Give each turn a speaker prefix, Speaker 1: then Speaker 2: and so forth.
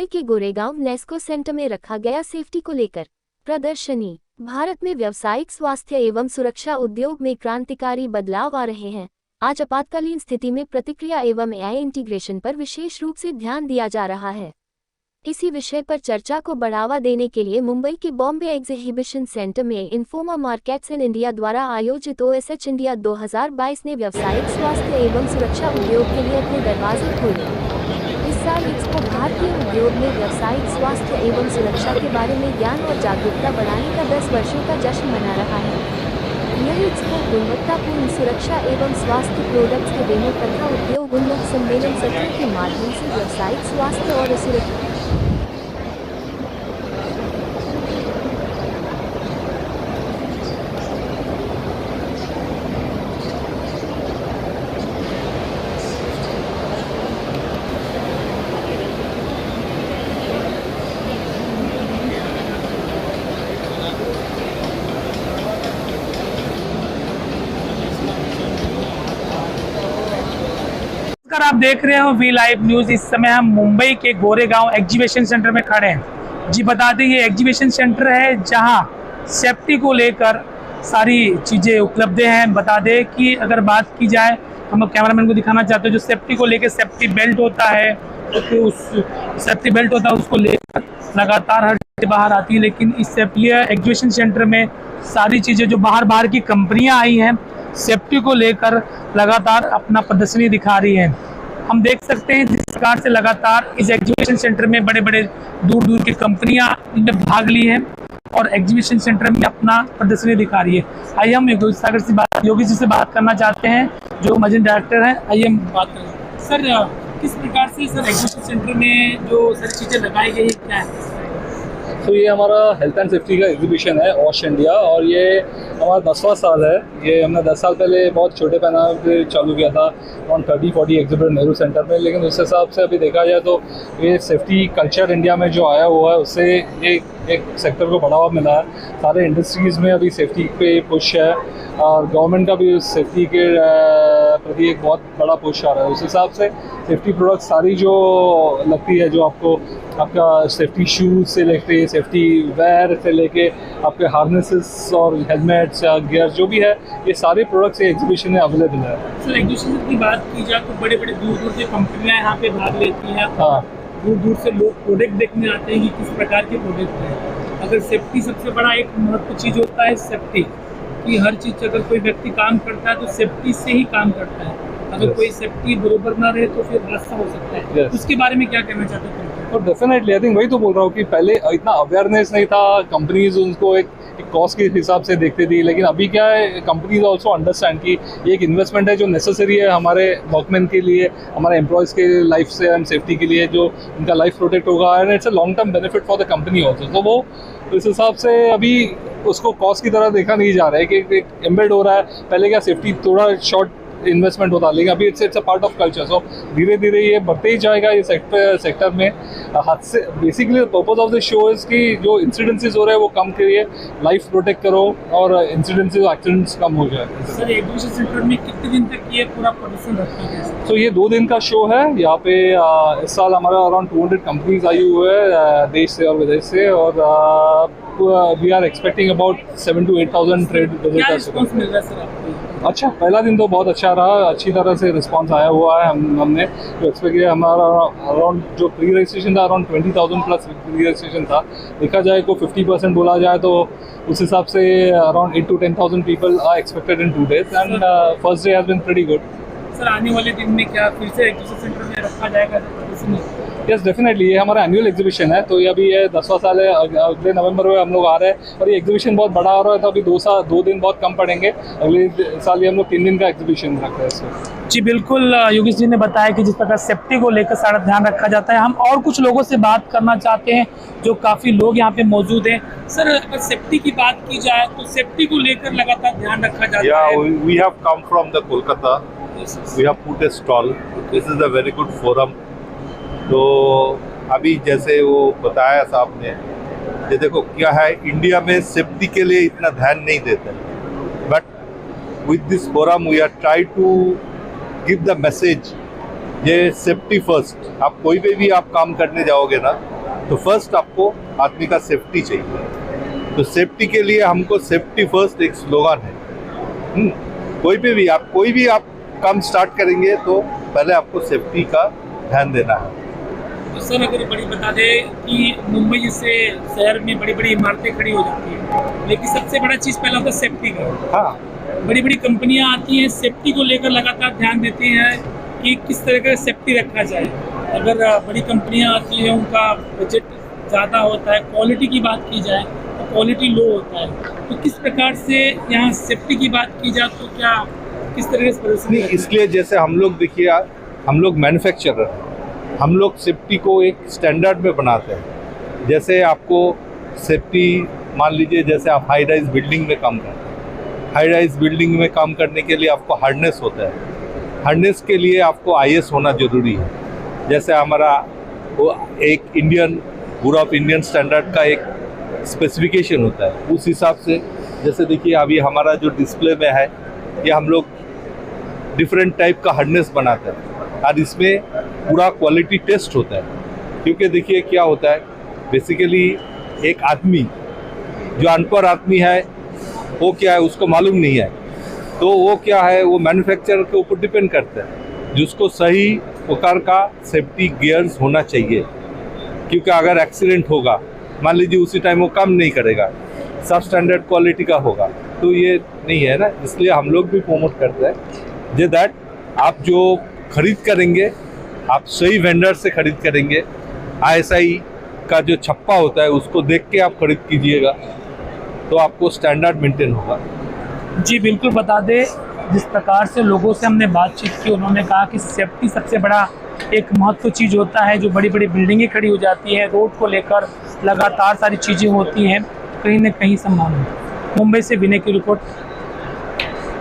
Speaker 1: मुंबई के गोरेगांव नेस्को सेंटर में रखा गया सेफ्टी को लेकर प्रदर्शनी। भारत में व्यावसायिक स्वास्थ्य एवं सुरक्षा उद्योग में क्रांतिकारी बदलाव आ रहे हैं। आज आपातकालीन स्थिति में प्रतिक्रिया एवं एआई इंटीग्रेशन पर विशेष रूप से ध्यान दिया जा रहा है। इसी विषय पर चर्चा को बढ़ावा देने के लिए मुंबई के बॉम्बे एग्जीबिशन सेंटर में इन्फोमा मार्केट्स इन इंडिया द्वारा आयोजित OSH इंडिया 2022 ने व्यावसायिक स्वास्थ्य एवं सुरक्षा उद्योग के लिए अपने दरवाजे खोले। इस साल एक्सपो भारतीय उद्योग में व्यावसायिक स्वास्थ्य एवं सुरक्षा के बारे में ज्ञान और जागरूकता बढ़ाने का 10 वर्षों का जश्न मना रहा है। यह एक्सपो गुणवत्तापूर्ण सुरक्षा एवं स्वास्थ्य प्रोडक्ट्स के डेमो तथा उद्योग उन्मुख सम्मेलन सत्रों के माध्यम से व्यावसायिक स्वास्थ्य और सुरक्षा
Speaker 2: आप देख रहे हो वी लाइव न्यूज। इस समय हम मुंबई के गोरेगांव एग्जीबिशन सेंटर में खड़े हैं। जी बता दें, ये एग्जीबिशन सेंटर है जहां सेफ्टी को लेकर सारी चीज़ें उपलब्ध हैं। बता दें कि अगर बात की जाए, हम लोग कैमरामैन को दिखाना चाहते हैं, जो सेफ्टी को लेकर सेफ्टी बेल्ट होता है, तो उस सेफ्टी बेल्ट होता है उसको लेकर लगातार हर चीज़ बाहर आती है। लेकिन इस एग्जीबिशन सेंटर में सारी चीज़ें जो बाहर की कंपनियाँ आई हैं सेफ्टी को लेकर लगातार अपना प्रदर्शनी दिखा रही हैं। हम देख सकते हैं जिस प्रकार से लगातार इस एग्जीबिशन सेंटर में बड़े बड़े दूर की कंपनियां इनमें भाग ली हैं और एग्जीबिशन सेंटर में अपना प्रदर्शनी दिखा रही है। आइए हम योगी जी से बात करना चाहते हैं, जो मैनेजिंग डायरेक्टर हैं। आइए हम बात करें। सर, किस प्रकार से सर एग्जीबिशन सेंटर में जो सारी चीज़ें लगाई गई है, क्या है?
Speaker 3: तो ये हमारा हेल्थ एंड सेफ्टी का एग्जीबिशन है OSH इंडिया, और ये हमारा 10वां साल है। ये हमने 10 साल पहले बहुत छोटे पैमाने पे चालू किया था, अराउंड 30-40 एग्जिबिटर नेहरू सेंटर में। लेकिन उस हिसाब से अभी देखा जाए तो ये सेफ्टी कल्चर इंडिया में जो आया हुआ है उससे एक सेक्टर को बढ़ावा मिला है। सारे इंडस्ट्रीज़ में अभी सेफ्टी पे पुश है और गवर्नमेंट का भी सेफ्टी के प्रति एक बहुत बड़ा पुश आ रहा है। उस हिसाब से सेफ्टी प्रोडक्ट सारी जो लगती है, जो आपका सेफ्टी शूज़ से लेके सेफ्टी वेयर से लेके आपके हार्नेसेस और हेलमेट्स या गियर जो भी है, ये सारे प्रोडक्ट्स एग्जीबिशन में अवेलेबल है।
Speaker 2: सर, एग्जीबिशन की बात की जाए तो बड़े दूर की कंपनियां यहाँ पे भाग लेती हैं।
Speaker 3: हाँ,
Speaker 2: दूर से लोग प्रोडक्ट देखने आते हैं कि किस प्रकार के प्रोडक्ट हैं। अगर सेफ्टी सबसे बड़ा एक महत्वपूर्ण चीज़ होता है, सेफ्टी कि हर चीज़ अगर कोई व्यक्ति काम करता है तो सेफ्टी से ही काम करता है। अगर कोई सेफ्टी बरोबर ना रहे तो फिर हादसा हो सकता है। उसके बारे में क्या कहना चाहते हैं?
Speaker 3: और डेफिनेटली आई थिंक वही तो बोल रहा हूँ कि पहले इतना अवेयरनेस नहीं था, कंपनीज उनको एक कॉस्ट के हिसाब से देखती थी। लेकिन अभी क्या है, कंपनीज ऑल्सो अंडरस्टैंड कि ये एक इन्वेस्टमेंट है जो नेसेसरी है हमारे वर्कमैन के लिए, हमारे एम्प्लॉयज़ के लाइफ से एंड सेफ्टी के लिए, जो उनका लाइफ प्रोटेक्ट होगा, and it's a long term benefit for the company also. तो वो इस हिसाब से अभी उसको कॉस्ट की तरह देखा नहीं जा रहा है कि एक एम्बेड हो रहा है। पहले क्या सेफ्टी थोड़ा शॉर्ट इन्वेस्टमेंट होता, लेकिन अभी it's a part of culture. So धीरे धीरे ये बढ़ते ही जाएगा ये सेक्टर में। हाथ से basically purpose of the show is कि जो इंसिडेंसेस हो रहे हैं वो कम करिए, लाइफ प्रोटेक्ट करो और इंसिडेंसेस एक्सीडेंट्स कम हो जाए।
Speaker 2: सर, एग्जीबिशन सेंटर में कितने दिन तक ये पूरा प्रदर्शन रखा गया है?
Speaker 3: तो ये 2 दिन का शो है। यहाँ पे इस साल हमारा अराउंड 200 कंपनीज आई हुए है देश से और विदेश से, और we are expecting about 7,000 to 8,000 trade visitors.
Speaker 2: मिल रहा है सर आपको?
Speaker 3: अच्छा, पहला दिन तो बहुत अच्छा रहा, अच्छी तरह से रिस्पांस आया हुआ है। हमने जो एक्सपेक्ट किया, हमारा अराउंड जो प्री रजिस्ट्रेशन था अराउंड 20,000 प्लस प्री रजिस्ट्रेशन था। देखा जाए को 50% बोला जाए तो उस हिसाब से around 8,000 to 10,000 people are expected in 2 days and first day has been pretty good.
Speaker 2: Sir, आने वाले दिन में क्या फिर से एग्जीबिशन सेंटर में रखा जाएगा?
Speaker 3: Yes, definitely. ये हमारा एनुअल एग्जीबिशन है, तो ये अभी ये 10वां साल है। अगले नवंबर में हम लोग आ रहे हैं और ये एग्जीबिशन बहुत बड़ा हो रहा है, तो अभी 2 दिन बहुत कम पड़ेंगे। अगले साल ये हम लोग 3 दिन का एग्जीबिशन रख रहे हैं इसमें।
Speaker 2: जी बिल्कुल, योगेश जी ने बताया कि जिस प्रकार सेफ्टी को लेकर सारा ध्यान रखा जाता है। हम और कुछ लोगों से बात करना चाहते हैं, जो काफ़ी लोग यहाँ पे मौजूद हैं। सर, अगर सेफ्टी की बात की जाए तो सेफ्टी को लेकर लगातार ध्यान रखा जाता है।
Speaker 4: We have come from the Kolkata. We have put a stall. This is a very good forum. तो अभी जैसे वो बताया साहब ने, ये देखो क्या है, इंडिया में सेफ्टी के लिए इतना ध्यान नहीं देते, but with this forum we are try to give the message, ये सेफ्टी फर्स्ट। आप कोई पे भी आप काम करने जाओगे ना, तो फर्स्ट आपको आदमी का सेफ्टी चाहिए। तो सेफ्टी के लिए हमको सेफ्टी फर्स्ट एक स्लोगन है। कोई भी आप काम स्टार्ट करेंगे तो पहले आपको सेफ्टी का ध्यान देना है।
Speaker 2: तो सर अगर बड़ी बता दें कि मुंबई जैसे शहर में बड़ी बड़ी इमारतें खड़ी हो जाती है, लेकिन सबसे बड़ा चीज़ पहला होता है सेफ्टी का।
Speaker 4: हाँ,
Speaker 2: बड़ी बड़ी कंपनियां आती हैं, सेफ्टी को लेकर लगातार ध्यान देती हैं कि किस तरह का सेफ्टी रखा जाए। अगर बड़ी कंपनियां आती हैं, उनका बजट ज़्यादा होता है, क्वालिटी की बात की जाए तो क्वालिटी लो होता है, तो किस प्रकार से यहाँ सेफ्टी की बात की जाए तो क्या किस तरह से प्रदर्शन?
Speaker 4: नहीं, इसलिए जैसे हम लोग देखिए, हम लोग मैन्युफैक्चरर हैं, हम लोग सेफ्टी को एक स्टैंडर्ड में बनाते हैं। जैसे आपको सेफ्टी, मान लीजिए जैसे आप हाई राइज बिल्डिंग में काम करते हैं, हाई राइज बिल्डिंग में काम करने के लिए आपको हार्डनेस होता है। हार्डनेस के लिए आपको IS होना ज़रूरी है। जैसे हमारा वो एक इंडियन बुरा ऑफ इंडियन स्टैंडर्ड का एक स्पेसिफिकेशन होता है, उस हिसाब से जैसे देखिए अभी हमारा जो डिस्प्ले में है, ये हम लोग डिफरेंट टाइप का हार्डनेस बनाते हैं और इसमें पूरा क्वालिटी टेस्ट होता है। क्योंकि देखिए क्या होता है, बेसिकली एक आदमी जो अनपढ़ आदमी है वो क्या है, उसको मालूम नहीं है, तो वो क्या है, वो मैन्युफैक्चरर के ऊपर डिपेंड करता है जिसको सही प्रकार का सेफ्टी गियर्स होना चाहिए। क्योंकि अगर एक्सीडेंट होगा, मान लीजिए उसी टाइम वो काम नहीं करेगा, सब स्टैंडर्ड क्वालिटी का होगा, तो ये नहीं है ना। इसलिए हम लोग भी प्रमोट करते हैं जे दैट आप जो खरीद करेंगे आप सही वेंडर से खरीद करेंगे। ISI का जो छप्पा होता है उसको देख के आप खरीद कीजिएगा, तो आपको स्टैंडर्ड मेंटेन होगा।
Speaker 2: जी बिल्कुल, बता दें जिस प्रकार से लोगों से हमने बातचीत की, उन्होंने कहा कि सेफ्टी सबसे बड़ा एक महत्व चीज़ होता है। जो बड़ी बड़ी बिल्डिंगें खड़ी हो जाती है, रोड को लेकर लगातार सारी चीज़ें होती हैं, कहीं ना कहीं संभावना। मुंबई से विनय की रिपोर्ट।